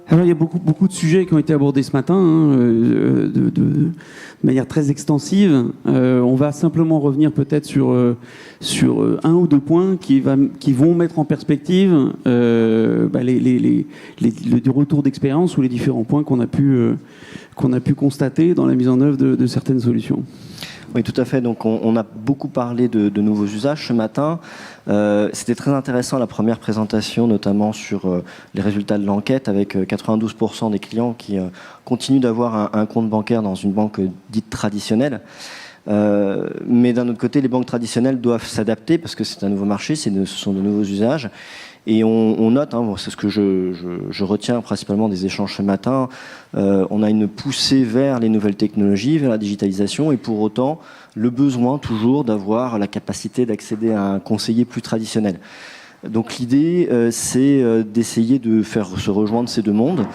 Alors, il y a beaucoup de sujets qui ont été abordés ce matin, de manière très extensive. On va simplement revenir peut-être sur un ou deux points qui vont mettre en perspective le retour d'expérience ou les différents points qu'on a pu constater dans la mise en œuvre de certaines solutions. Oui, tout à fait. Donc, on a beaucoup parlé de nouveaux usages ce matin. C'était très intéressant la première présentation, notamment sur les résultats de l'enquête, avec 92% des clients qui continuent d'avoir un compte bancaire dans une banque dite traditionnelle. Mais d'un autre côté, les banques traditionnelles doivent s'adapter parce que c'est un nouveau marché, ce sont de nouveaux usages. Et on note, c'est ce que je retiens principalement des échanges ce matin, on a une poussée vers les nouvelles technologies, vers la digitalisation, et pour autant, le besoin toujours d'avoir la capacité d'accéder à un conseiller plus traditionnel. Donc l'idée, c'est d'essayer de faire se rejoindre ces deux mondes.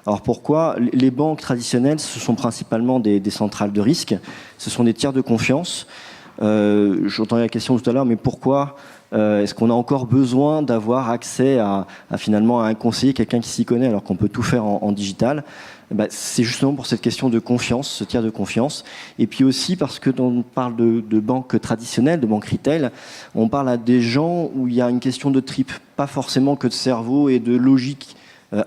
Alors pourquoi ? Les banques traditionnelles, ce sont principalement des centrales de risque, ce sont des tiers de confiance. J'entendais la question tout à l'heure, mais pourquoi est-ce qu'on a encore besoin d'avoir accès à finalement à un conseiller, quelqu'un qui s'y connaît, alors qu'on peut tout faire en digital ? C'est justement pour cette question de confiance, ce tiers de confiance. Et puis aussi parce que quand on parle de banques traditionnelles, de banques retail, on parle à des gens où il y a une question de trip, pas forcément que de cerveau et de logique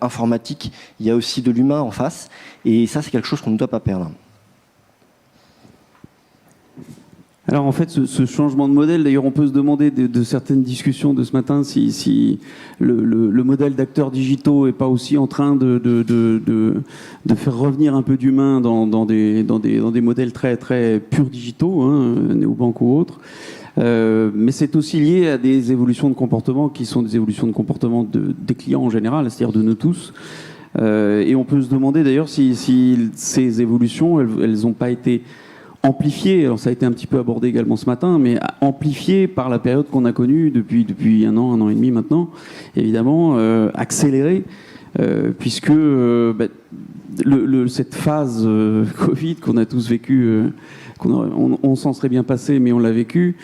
informatique. Il y a aussi de l'humain en face. Et ça, c'est quelque chose qu'on ne doit pas perdre. Alors en fait, ce changement de modèle, d'ailleurs on peut se demander de certaines discussions de ce matin si le modèle d'acteurs digitaux n'est pas aussi en train de faire revenir un peu d'humain dans des modèles très, très purs digitaux, néobanques ou autres. Mais c'est aussi lié à des évolutions de comportement qui sont des évolutions de comportement des clients en général, c'est-à-dire de nous tous. Et on peut se demander d'ailleurs si ces évolutions, elles n'ont pas été amplifié, alors ça a été un petit peu abordé également ce matin, mais amplifié par la période qu'on a connue depuis un an et demi maintenant, évidemment, accéléré, puisque cette phase Covid qu'on a tous vécue, on s'en serait bien passé, mais on l'a vécu,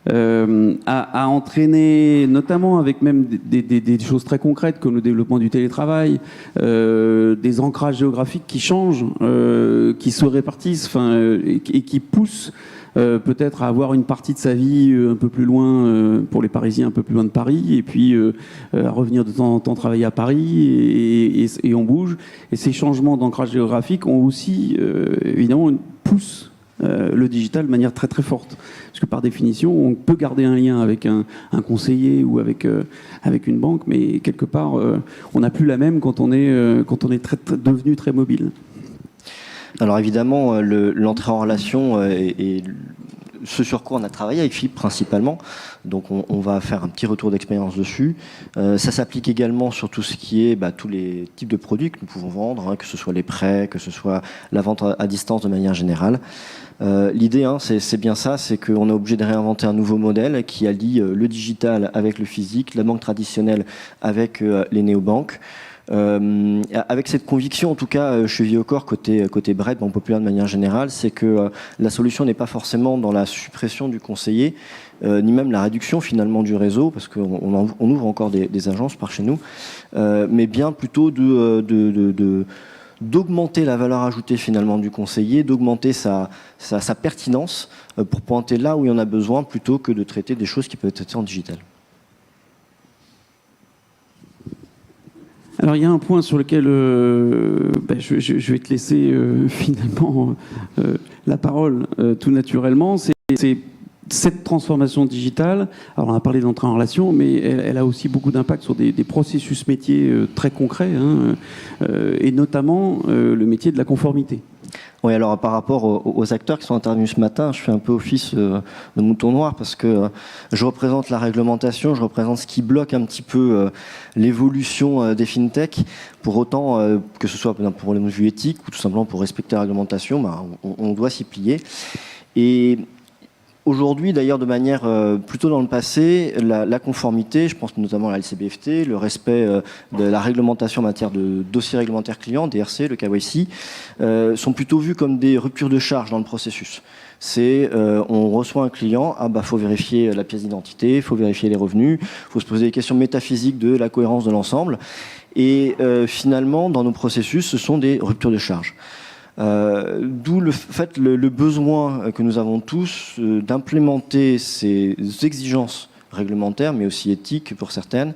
a entraîné, notamment avec même des choses très concrètes comme le développement du télétravail, des ancrages géographiques qui changent, qui se répartissent, et qui poussent peut-être à avoir une partie de sa vie un peu plus loin, pour les Parisiens un peu plus loin de Paris, et puis à revenir de temps en temps travailler à Paris, et on bouge. Et ces changements d'ancrage géographique ont aussi, évidemment, poussent le digital de manière très très forte. Parce que par définition, on peut garder un lien avec un conseiller ou avec une banque, mais quelque part, on n'a plus la même quand on est devenu très mobile. Alors évidemment, l'entrée en relation et ce sur quoi on a travaillé avec Philippe principalement, donc on va faire un petit retour d'expérience dessus. Ça s'applique également sur tout ce qui est tous les types de produits que nous pouvons vendre, que ce soit les prêts, que ce soit la vente à distance de manière générale. L'idée, c'est bien ça, c'est qu'on est obligé de réinventer un nouveau modèle qui allie le digital avec le physique, la banque traditionnelle avec les néobanques. Avec cette conviction, en tout cas, cheville au corps côté Bread, Banque Populaire de manière générale, c'est que la solution n'est pas forcément dans la suppression du conseiller, ni même la réduction finalement du réseau, parce qu'on ouvre encore des agences par chez nous, mais bien plutôt d'augmenter la valeur ajoutée finalement du conseiller, d'augmenter sa pertinence pour pointer là où il y en a besoin, plutôt que de traiter des choses qui peuvent être traitées en digital. Alors il y a un point sur lequel je vais te laisser finalement la parole tout naturellement, c'est cette transformation digitale. Alors on a parlé d'entrée en relation, mais elle a aussi beaucoup d'impact sur des processus métiers très concrets, et notamment le métier de la conformité. Oui, alors par rapport aux acteurs qui sont intervenus ce matin, je fais un peu office de mouton noir parce que je représente la réglementation, je représente ce qui bloque un petit peu l'évolution des fintech. Pour autant, que ce soit pour un problème de vue éthique ou tout simplement pour respecter la réglementation, on doit s'y plier. Et aujourd'hui, d'ailleurs, de manière plutôt dans le passé, la conformité, je pense notamment à la LCBFT, le respect de la réglementation en matière de dossiers réglementaires clients, DRC, le KYC, sont plutôt vus comme des ruptures de charge dans le processus. C'est on reçoit un client, faut vérifier la pièce d'identité, faut vérifier les revenus, faut se poser des questions métaphysiques de la cohérence de l'ensemble. Et finalement, dans nos processus, ce sont des ruptures de charge. D'où le besoin que nous avons tous d'implémenter ces exigences réglementaires, mais aussi éthiques pour certaines,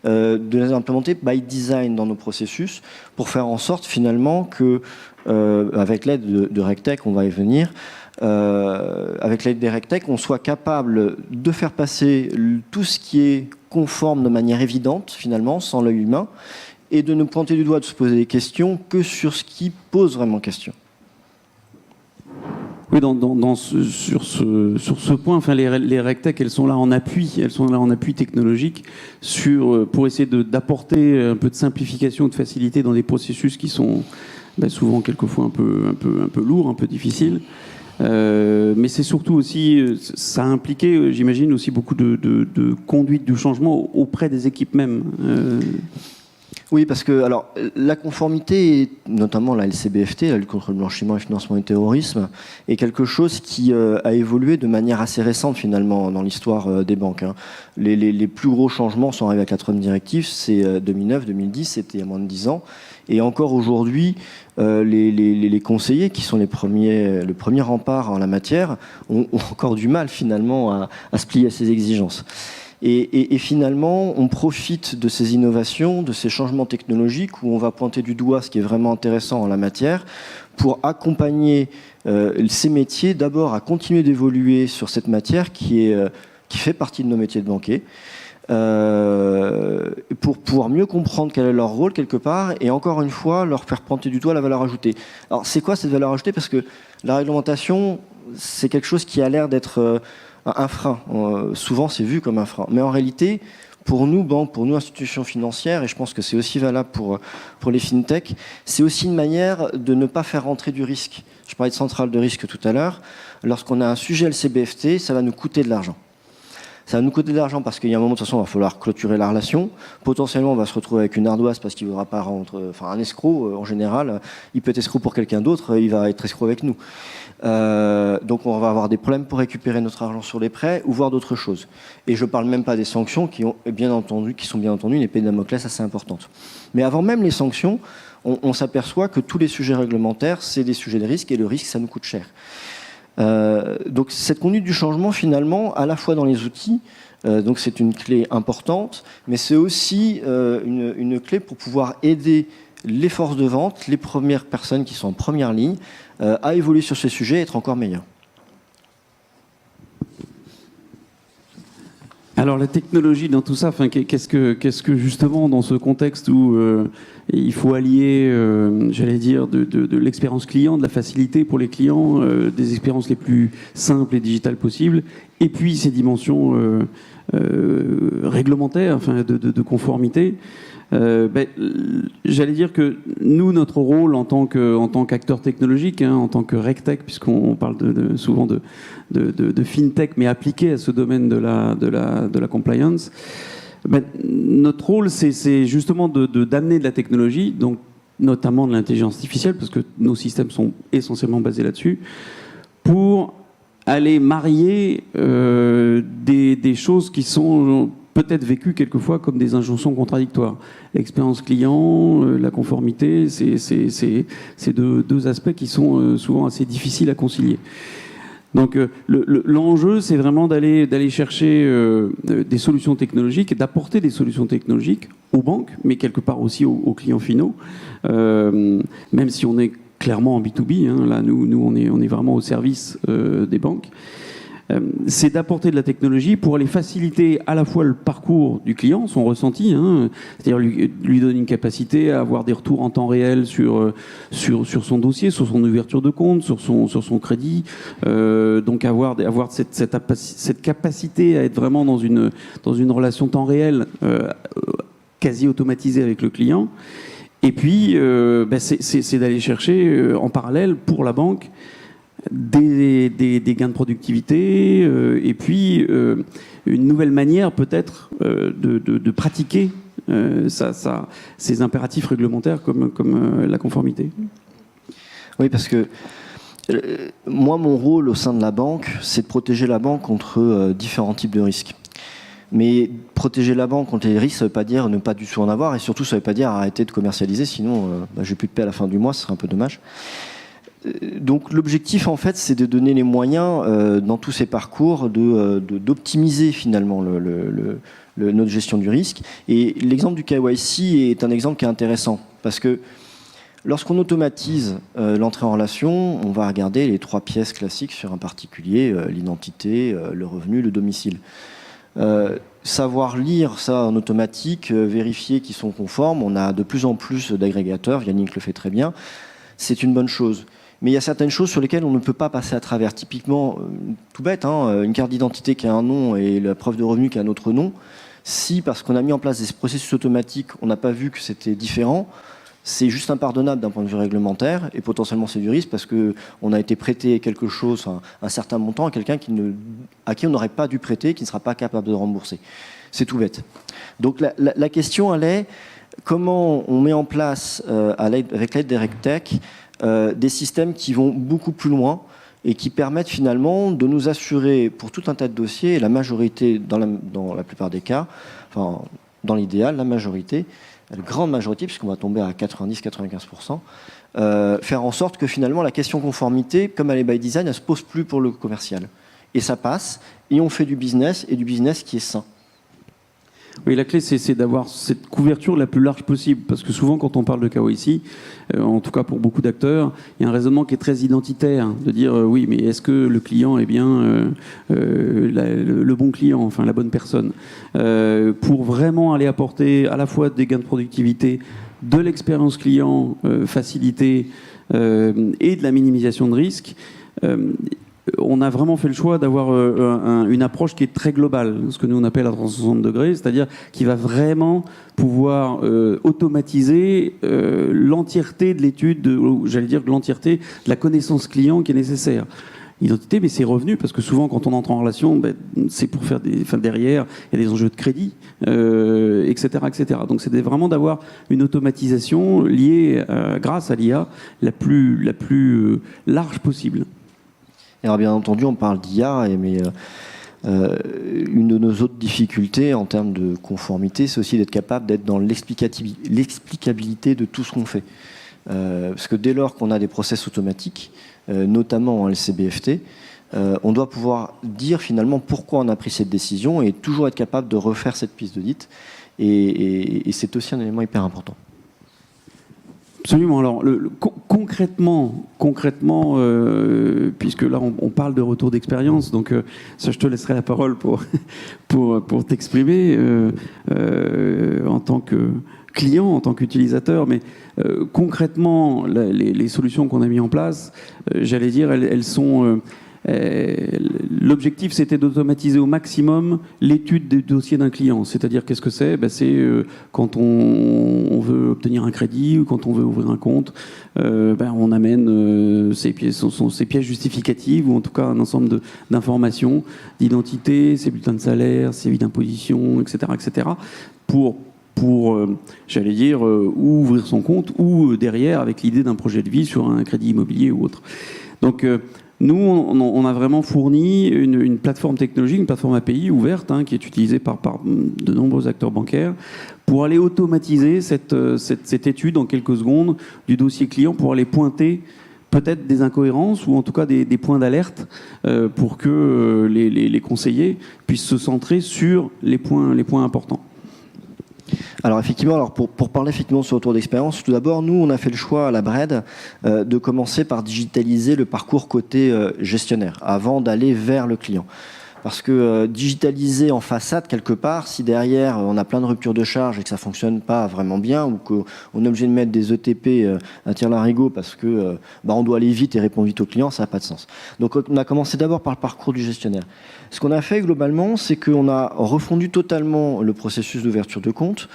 de les implémenter by design dans nos processus pour faire en sorte finalement que, avec l'aide de RegTech, on va y venir, avec l'aide des RegTech, on soit capable de faire passer tout ce qui est conforme de manière évidente, finalement, sans l'œil humain, et de ne pointer du doigt, de se poser des questions que sur ce qui pose vraiment question. Oui, sur ce point, enfin, les RegTech, elles sont là en appui technologique pour essayer d'apporter un peu de simplification, de facilité dans des processus qui sont souvent quelquefois un peu lourds, un peu difficiles. Mais c'est surtout aussi, ça a impliqué, j'imagine, aussi beaucoup de conduite du changement auprès des équipes mêmes. Oui, parce que alors, la conformité, notamment la LCBFT, la lutte contre le blanchiment et le financement du terrorisme, est quelque chose qui a évolué de manière assez récente finalement dans l'histoire des banques. Les plus gros changements sont arrivés avec la Trump Directive, c'est 2009, 2010, c'était il y a moins de 10 ans. Et encore aujourd'hui, les conseillers, qui sont le premier rempart en la matière, ont encore du mal finalement à se plier à ces exigences. Et finalement, on profite de ces innovations, de ces changements technologiques où on va pointer du doigt ce qui est vraiment intéressant en la matière pour accompagner ces métiers d'abord à continuer d'évoluer sur cette matière qui fait partie de nos métiers de banquier. Pour pouvoir mieux comprendre quel est leur rôle quelque part et encore une fois leur faire pointer du doigt la valeur ajoutée. Alors c'est quoi cette valeur ajoutée? Parce que la réglementation, c'est quelque chose qui a l'air d'être un frein. Souvent c'est vu comme un frein. Mais en réalité, pour nous banques, pour nous institutions financières, et je pense que c'est aussi valable pour les fintech, c'est aussi une manière de ne pas faire rentrer du risque. Je parlais de centrale de risque tout à l'heure. Lorsqu'on a un sujet LCBFT, ça va nous coûter de l'argent. Ça va nous coûter de l'argent parce qu'il y a un moment, de toute façon, il va falloir clôturer la relation. Potentiellement, on va se retrouver avec une ardoise parce qu'il ne voudra pas rentrer. Enfin, un escroc, en général, il peut être escroc pour quelqu'un d'autre, il va être escroc avec nous. Donc, on va avoir des problèmes pour récupérer notre argent sur les prêts ou voir d'autres choses. Et je ne parle même pas des sanctions qui sont bien entendu une épée de Damoclès assez importante. Mais avant même les sanctions, on s'aperçoit que tous les sujets réglementaires, c'est des sujets de risque et le risque, ça nous coûte cher. Donc cette conduite du changement finalement à la fois dans les outils, donc c'est une clé importante, mais c'est aussi une clé pour pouvoir aider les forces de vente, les premières personnes qui sont en première ligne à évoluer sur ces sujets et être encore meilleurs. Alors la technologie dans tout ça, enfin, qu'est-ce que justement dans ce contexte où il faut allier, j'allais dire, de l'expérience client, de la facilité pour les clients, des expériences les plus simples et digitales possibles, et puis ces dimensions réglementaires, enfin, de conformité. J'allais dire que nous, notre rôle en tant qu'acteur technologique, en tant que RegTech, puisqu'on parle souvent de fintech, mais appliqué à ce domaine de la compliance, notre rôle, c'est justement d'amener de la technologie, donc notamment de l'intelligence artificielle, parce que nos systèmes sont essentiellement basés là-dessus, pour aller marier des choses qui sont peut-être vécues quelquefois comme des injonctions contradictoires. L'expérience client, la conformité, c'est deux aspects qui sont souvent assez difficiles à concilier. Donc l'enjeu, c'est vraiment d'aller chercher des solutions technologiques et d'apporter des solutions technologiques aux banques, mais quelque part aussi aux clients finaux, même si on est clairement en B2B, là nous on est vraiment au service des banques. C'est d'apporter de la technologie pour aller faciliter à la fois le parcours du client, son ressenti, c'est-à-dire lui donner une capacité à avoir des retours en temps réel sur son dossier, sur son ouverture de compte, sur son crédit, donc avoir cette capacité à être vraiment dans une relation temps réel quasi automatisée avec le client. Et puis, c'est d'aller chercher en parallèle pour la banque des gains de productivité et puis une nouvelle manière peut-être de pratiquer ces impératifs réglementaires comme la conformité. Oui, parce que moi, mon rôle au sein de la banque, c'est de protéger la banque contre différents types de risques. Mais protéger la banque contre les risques, ça ne veut pas dire ne pas du tout en avoir, et surtout ça ne veut pas dire arrêter de commercialiser, sinon j'ai plus de paix à la fin du mois, ce serait un peu dommage. Donc l'objectif en fait c'est de donner les moyens dans tous ces parcours d'optimiser finalement notre gestion du risque. Et l'exemple du KYC est un exemple qui est intéressant parce que lorsqu'on automatise l'entrée en relation, on va regarder les 3 pièces classiques sur un particulier, l'identité, le revenu, le domicile. Savoir lire ça en automatique, vérifier qu'ils sont conformes, on a de plus en plus d'agrégateurs, Yannick le fait très bien, c'est une bonne chose. Mais il y a certaines choses sur lesquelles on ne peut pas passer à travers. Typiquement, tout bête, une carte d'identité qui a un nom et la preuve de revenu qui a un autre nom. Si, parce qu'on a mis en place des processus automatiques, on n'a pas vu que c'était différent, c'est juste impardonnable d'un point de vue réglementaire et potentiellement c'est du risque parce qu'on a été prêté quelque chose, un certain montant à quelqu'un à qui on n'aurait pas dû prêter, qui ne sera pas capable de rembourser. C'est tout bête. Donc la question, elle est comment on met en place, avec l'aide des RegTech, des systèmes qui vont beaucoup plus loin et qui permettent finalement de nous assurer pour tout un tas de dossiers, et la majorité, dans la plupart des cas, enfin dans l'idéal, la grande majorité, puisqu'on va tomber à 90-95%, faire en sorte que finalement la question conformité, comme elle est by design, elle ne se pose plus pour le commercial. Et ça passe, et on fait du business, et du business qui est sain. Oui, la clé, c'est d'avoir cette couverture la plus large possible. Parce que souvent, quand on parle de KYC, en tout cas pour beaucoup d'acteurs, il y a un raisonnement qui est très identitaire. De dire, oui, mais est-ce que le client est bien le bon client, enfin la bonne personne pour vraiment aller apporter à la fois des gains de productivité, de l'expérience client facilitée et de la minimisation de risques, on a vraiment fait le choix d'avoir une approche qui est très globale, ce que nous on appelle à 360 degrés, c'est-à-dire qui va vraiment pouvoir automatiser l'entièreté de l'étude, j'allais dire l'entièreté de la connaissance client qui est nécessaire. Identité, mais c'est revenu, parce que souvent quand on entre en relation, c'est pour faire derrière, il y a des enjeux de crédit, etc., etc. Donc c'est vraiment d'avoir une automatisation liée, grâce à l'IA, la plus large possible. Alors bien entendu, on parle d'IA, mais une de nos autres difficultés en termes de conformité, c'est aussi d'être capable d'être dans l'explicabilité de tout ce qu'on fait. Parce que dès lors qu'on a des process automatiques, notamment en LCBFT, on doit pouvoir dire finalement pourquoi on a pris cette décision et toujours être capable de refaire cette piste d'audit. Et c'est aussi un élément hyper important. Absolument. Alors, concrètement, puisque là, on parle de retour d'expérience, donc ça, je te laisserai la parole pour t'exprimer en tant que client, en tant qu'utilisateur. Mais concrètement, les solutions qu'on a mis en place, j'allais dire, elles sont... l'objectif, c'était d'automatiser au maximum l'étude des dossiers d'un client. C'est-à-dire, qu'est-ce que c'est ? C'est quand on veut obtenir un crédit ou quand on veut ouvrir un compte, on amène ces pièces justificatives ou en tout cas un ensemble d'informations, d'identité, ses bulletins de salaire, ses avis d'imposition, etc., etc., pour j'allais dire, ou ouvrir son compte ou derrière avec l'idée d'un projet de vie sur un crédit immobilier ou autre. Donc, nous, on a vraiment fourni une plateforme technologique, une plateforme API ouverte, qui est utilisée par de nombreux acteurs bancaires, pour aller automatiser cette étude en quelques secondes du dossier client, pour aller pointer peut-être des incohérences ou en tout cas des points d'alerte pour que les conseillers puissent se centrer sur les points importants. Alors effectivement, pour parler effectivement sur le retour d'expérience, tout d'abord, nous, on a fait le choix à la BRED de commencer par digitaliser le parcours côté gestionnaire, avant d'aller vers le client. Parce que digitaliser en façade, quelque part, si derrière on a plein de ruptures de charge et que ça ne fonctionne pas vraiment bien, ou qu'on est obligé de mettre des ETP à tire-larigot parce que on doit aller vite et répondre vite au client, ça n'a pas de sens. Donc on a commencé d'abord par le parcours du gestionnaire. Ce qu'on a fait globalement, c'est qu'on a refondu totalement le processus d'ouverture de compte,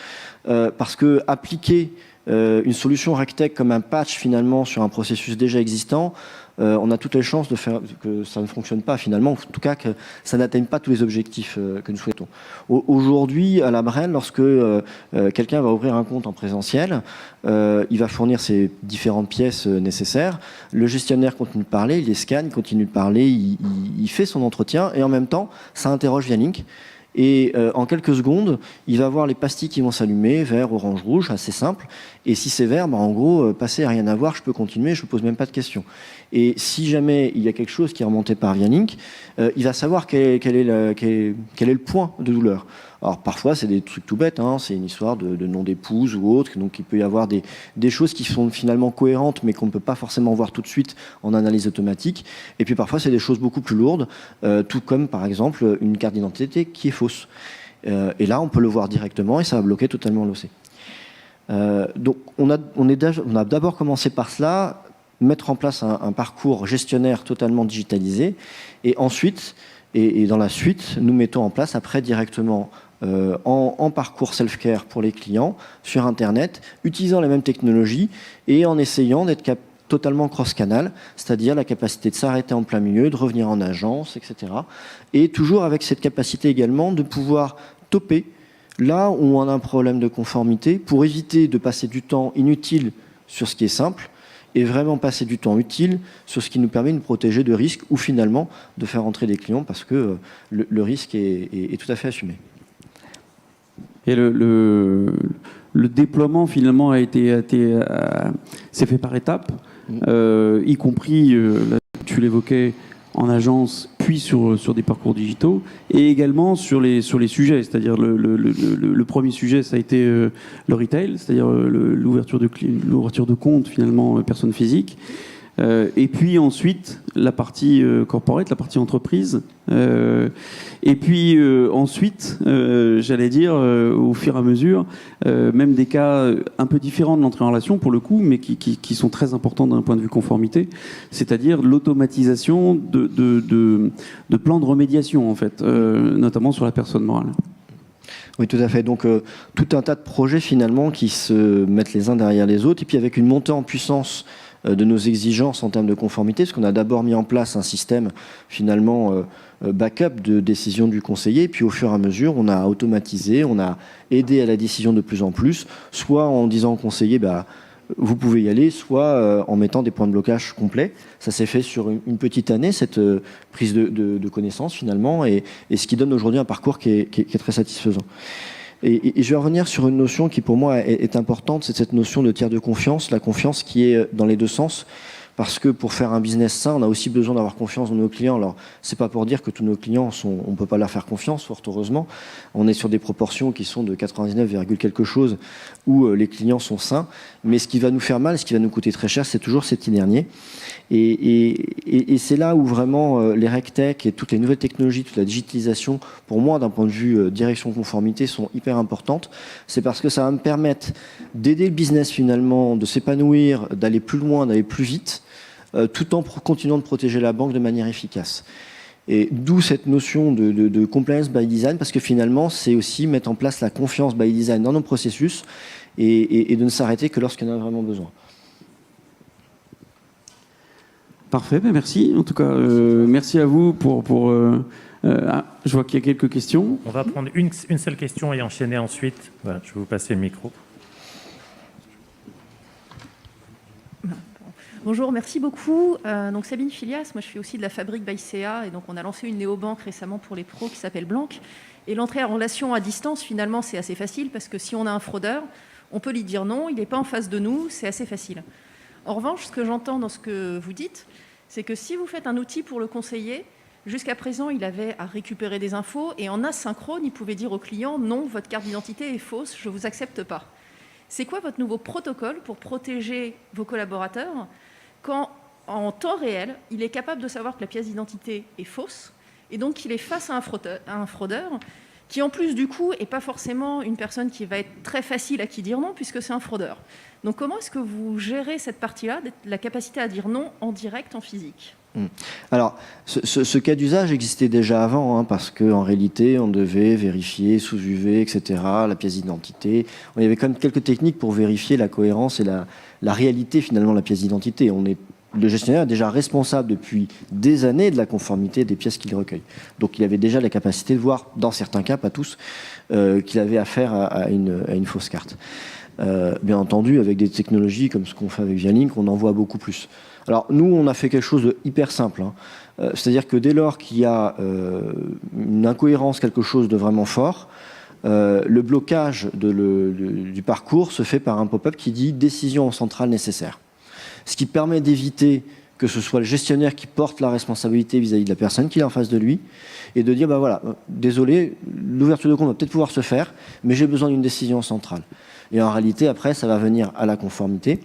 parce que appliquer une solution RegTech comme un patch finalement sur un processus déjà existant, on a toutes les chances de faire que ça ne fonctionne pas finalement, en tout cas que ça n'atteigne pas tous les objectifs que nous souhaitons. Aujourd'hui, à la Brenne, lorsque quelqu'un va ouvrir un compte en présentiel, il va fournir ses différentes pièces nécessaires, le gestionnaire continue de parler, il les scanne, il continue de parler, il fait son entretien et en même temps, ça interroge via Link. Et en quelques secondes, il va voir les pastilles qui vont s'allumer, vert, orange, rouge, assez simple. Et si c'est vert, en gros, passé à rien à voir, je peux continuer, je ne pose même pas de questions. Et si jamais il y a quelque chose qui est remonté par Vialink, il va savoir quel est le point de douleur. Alors parfois c'est des trucs tout bêtes, c'est une histoire de nom d'épouse ou autre, donc il peut y avoir des choses qui sont finalement cohérentes mais qu'on ne peut pas forcément voir tout de suite en analyse automatique. Et puis parfois c'est des choses beaucoup plus lourdes, tout comme par exemple une carte d'identité qui est fausse. Et là on peut le voir directement et ça va bloquer totalement l'OC. Donc on a d'abord commencé par cela, mettre en place un parcours gestionnaire totalement digitalisé, et ensuite, et dans la suite, nous mettons en place après directement en parcours self-care pour les clients sur Internet, utilisant les mêmes technologies et en essayant d'être totalement cross-canal, c'est-à-dire la capacité de s'arrêter en plein milieu, de revenir en agence, etc. Et toujours avec cette capacité également de pouvoir topper là où on a un problème de conformité pour éviter de passer du temps inutile sur ce qui est simple et vraiment passer du temps utile sur ce qui nous permet de nous protéger de risques ou finalement de faire entrer des clients parce que le risque est tout à fait assumé. Et le déploiement finalement s'est fait par étapes, y compris, tu l'évoquais, en agence, puis sur des parcours digitaux, et également sur les sujets. C'est-à-dire le premier sujet, ça a été le retail, c'est-à-dire l'ouverture de compte finalement personne physique. Et puis ensuite la partie corporate, la partie entreprise, et puis ensuite, j'allais dire, au fur et à mesure, même des cas un peu différents de l'entrée en relation pour le coup, mais qui sont très importants d'un point de vue conformité, c'est-à-dire l'automatisation de plans de remédiation en fait, notamment sur la personne morale. Oui, tout à fait. Donc, tout un tas de projets finalement qui se mettent les uns derrière les autres, et puis avec une montée en puissance de nos exigences en termes de conformité, parce qu'on a d'abord mis en place un système finalement backup de décision du conseiller, puis au fur et à mesure, on a automatisé, on a aidé à la décision de plus en plus, soit en disant au conseiller, vous pouvez y aller, soit en mettant des points de blocage complets. Ça s'est fait sur une petite année, cette prise de connaissance finalement, et ce qui donne aujourd'hui un parcours qui est très satisfaisant. Et je vais revenir sur une notion qui pour moi est importante, c'est cette notion de tiers de confiance, la confiance qui est dans les deux sens. Parce que pour faire un business sain, on a aussi besoin d'avoir confiance dans nos clients. Alors, c'est pas pour dire que tous nos clients on peut pas leur faire confiance, fort heureusement. On est sur des proportions qui sont de 99, quelque chose, où les clients sont sains. Mais ce qui va nous faire mal, ce qui va nous coûter très cher, c'est toujours ces petits derniers. Et c'est là où vraiment les RegTech et toutes les nouvelles technologies, toute la digitalisation, pour moi, d'un point de vue direction conformité, sont hyper importantes. C'est parce que ça va me permettre d'aider le business finalement, de s'épanouir, d'aller plus loin, d'aller plus vite, tout en continuant de protéger la banque de manière efficace. Et d'où cette notion de compliance by design, parce que finalement, c'est aussi mettre en place la confiance by design dans nos processus et de ne s'arrêter que lorsqu'on en a vraiment besoin. Parfait, merci. En tout cas, merci à vous je vois qu'il y a quelques questions. On va prendre une seule question et enchaîner ensuite. Voilà, je vais vous passer le micro. Bonjour, merci beaucoup. Donc Sabine Filias, moi je fais aussi de la fabrique by CA, et donc on a lancé une néobanque récemment pour les pros qui s'appelle Blanc. Et l'entrée en relation à distance, finalement, c'est assez facile parce que si on a un fraudeur, on peut lui dire non, il n'est pas en face de nous, c'est assez facile. En revanche, ce que j'entends dans ce que vous dites, c'est que si vous faites un outil pour le conseiller, jusqu'à présent, il avait à récupérer des infos et en asynchrone, il pouvait dire au client « Non, votre carte d'identité est fausse, je ne vous accepte pas ». C'est quoi votre nouveau protocole pour protéger vos collaborateurs quand, en temps réel, il est capable de savoir que la pièce d'identité est fausse et donc qu'il est face à un fraudeur qui, en plus, du coup, n'est pas forcément une personne qui va être très facile à qui dire non puisque c'est un fraudeur. Donc comment est-ce que vous gérez cette partie-là, la capacité à dire non en direct, en physique ? Alors, ce cas d'usage existait déjà avant, parce qu'en réalité, on devait vérifier sous UV, etc., la pièce d'identité. Il y avait quand même quelques techniques pour vérifier la cohérence et la réalité, finalement, de la pièce d'identité. Le gestionnaire est déjà responsable depuis des années de la conformité des pièces qu'il recueille. Donc, il avait déjà la capacité de voir, dans certains cas, pas tous, qu'il avait affaire à une fausse carte. Bien entendu, avec des technologies comme ce qu'on fait avec Vialink, on en voit beaucoup plus. Alors nous, on a fait quelque chose de hyper simple. C'est-à-dire que dès lors qu'il y a une incohérence, quelque chose de vraiment fort, le blocage du parcours se fait par un pop-up qui dit « décision centrale nécessaire ». Ce qui permet d'éviter que ce soit le gestionnaire qui porte la responsabilité vis-à-vis de la personne qui est en face de lui, et de dire, bah voilà, désolé, l'ouverture de compte va peut-être pouvoir se faire, mais j'ai besoin d'une décision centrale. Et en réalité, après, ça va venir à la conformité,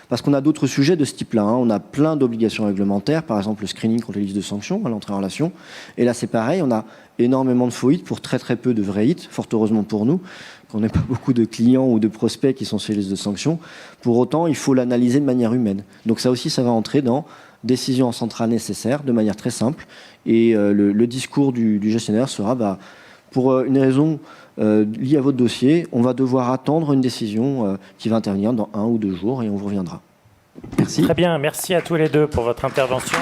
parce qu'on a d'autres sujets de ce type-là. On a plein d'obligations réglementaires, par exemple le screening contre les listes de sanctions à l'entrée en relation. Et là, c'est pareil, on a énormément de faux hits pour très très peu de vrais hits, fort heureusement pour nous, qu'on n'ait pas beaucoup de clients ou de prospects qui sont sur les listes de sanctions. Pour autant, il faut l'analyser de manière humaine. Donc ça aussi, ça va entrer dans décision centrale nécessaire, de manière très simple. Et le discours du gestionnaire sera, pour une raison liée à votre dossier, on va devoir attendre une décision qui va intervenir dans 1 ou 2 jours et on vous reviendra. Merci. Très bien, merci à tous les deux pour votre intervention.